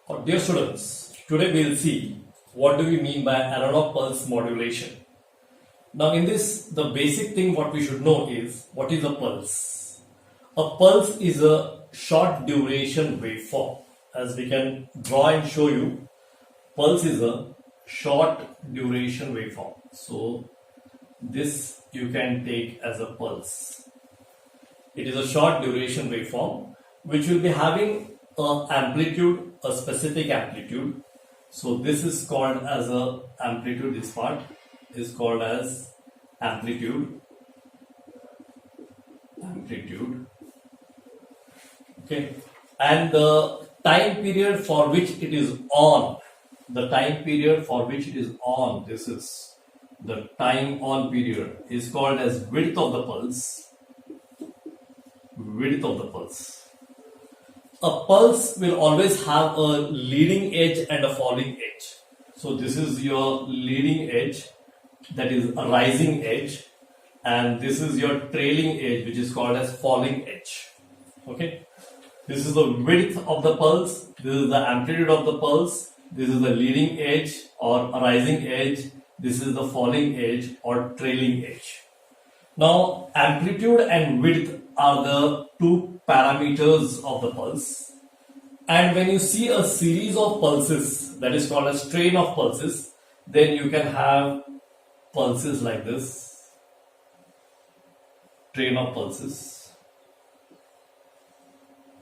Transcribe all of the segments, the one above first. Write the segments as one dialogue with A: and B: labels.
A: Dear students, today we will see what do we mean by analog pulse modulation. Now in this, the basic thing what we should know is what is a pulse. A pulse is a short duration waveform. As we can draw and show you, pulse is a short duration waveform. So this you can take as a pulse. It is a short duration waveform which will be having a amplitude, a specific amplitude. So this is called as a amplitude. This part is called as amplitude. Okay, and the time period for which it is on. The time period for which it is on. This is the time on period is called as width of the pulse. Width of the pulse. A pulse will always have a leading edge and a falling edge. So this is your leading edge, that is a rising edge, and this is your trailing edge, which is called as falling edge. Okay, this is the width of the pulse, this is the amplitude of the pulse, this is the leading edge or rising edge, this is the falling edge or trailing edge. Now amplitude and width are the two parameters of the pulse, and when you see a series of pulses, that is called a strain of pulses, then you can have pulses like this, train of pulses.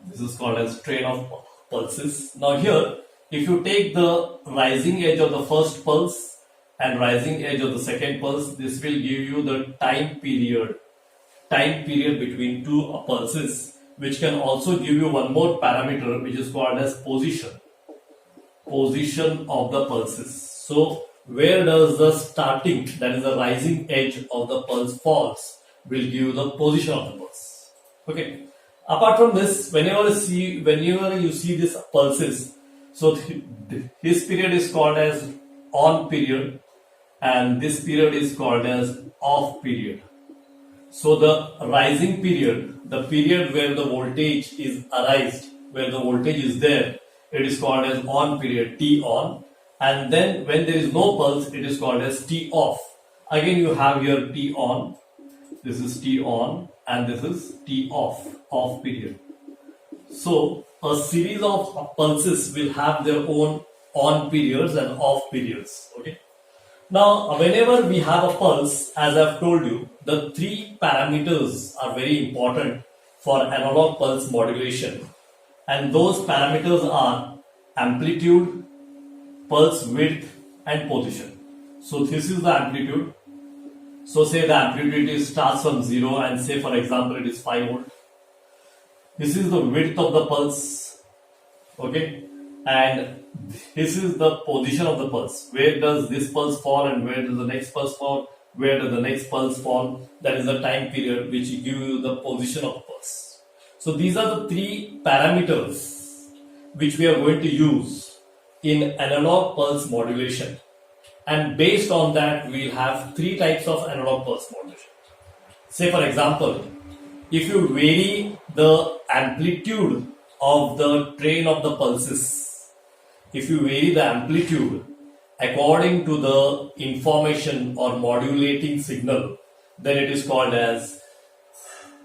A: This is called as train of pulses. Now here, if you take the rising edge of the first pulse and rising edge of the second pulse, this will give you the time period between two pulses, which can also give you one more parameter, which is called as position of the pulses. So where does the starting, that is the rising edge of the pulse falls, will give you the position of the pulse. Okay, apart from this, whenever you see these pulses, so this period is called as on period and this period is called as off period. So the rising period, the period where the voltage is arised, where the voltage is there, it is called as on period, T on, and then when there is no pulse, it is called as T off. Again you have here T on, this is T on and this is T off period. So a series of pulses will have their own on periods and off periods. Okay. Now, whenever we have a pulse, as I have told you, the three parameters are very important for analog pulse modulation, and those parameters are amplitude, pulse width and position. So this is the amplitude. So say the amplitude starts from 0 and say for example it is 5 volt. This is the width of the pulse. Okay, and this is the position of the pulse. Where does this pulse fall and where does the next pulse fall? Where does the next pulse fall? That is the time period which will give you the position of the pulse. So these are the three parameters which we are going to use in analog pulse modulation. And based on that, we will have three types of analog pulse modulation. Say for example, if you vary the amplitude of the train of the pulses, if you vary the amplitude according to the information or modulating signal, then it is called as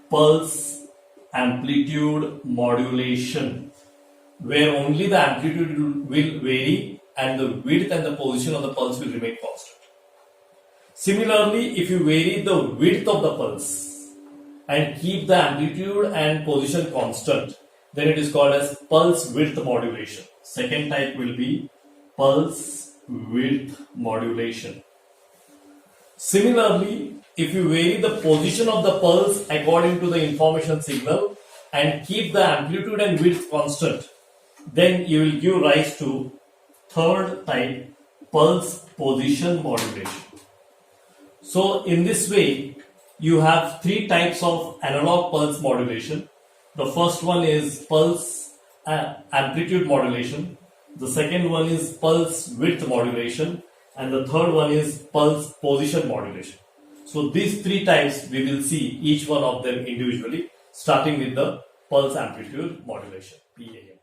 A: pulse amplitude modulation, where only the amplitude will vary and the width and the position of the pulse will remain constant. Similarly, if you vary the width of the pulse and keep the amplitude and position constant, then it is called as pulse width modulation. Second type will be pulse width modulation. Similarly, if you vary the position of the pulse according to the information signal and keep the amplitude and width constant, then you will give rise to third type, pulse position modulation. So in this way, you have three types of analog pulse modulation. The first one is pulse amplitude modulation, the second one is pulse width modulation, and the third one is pulse position modulation. So these three types we will see each one of them individually, starting with the pulse amplitude modulation, PAM.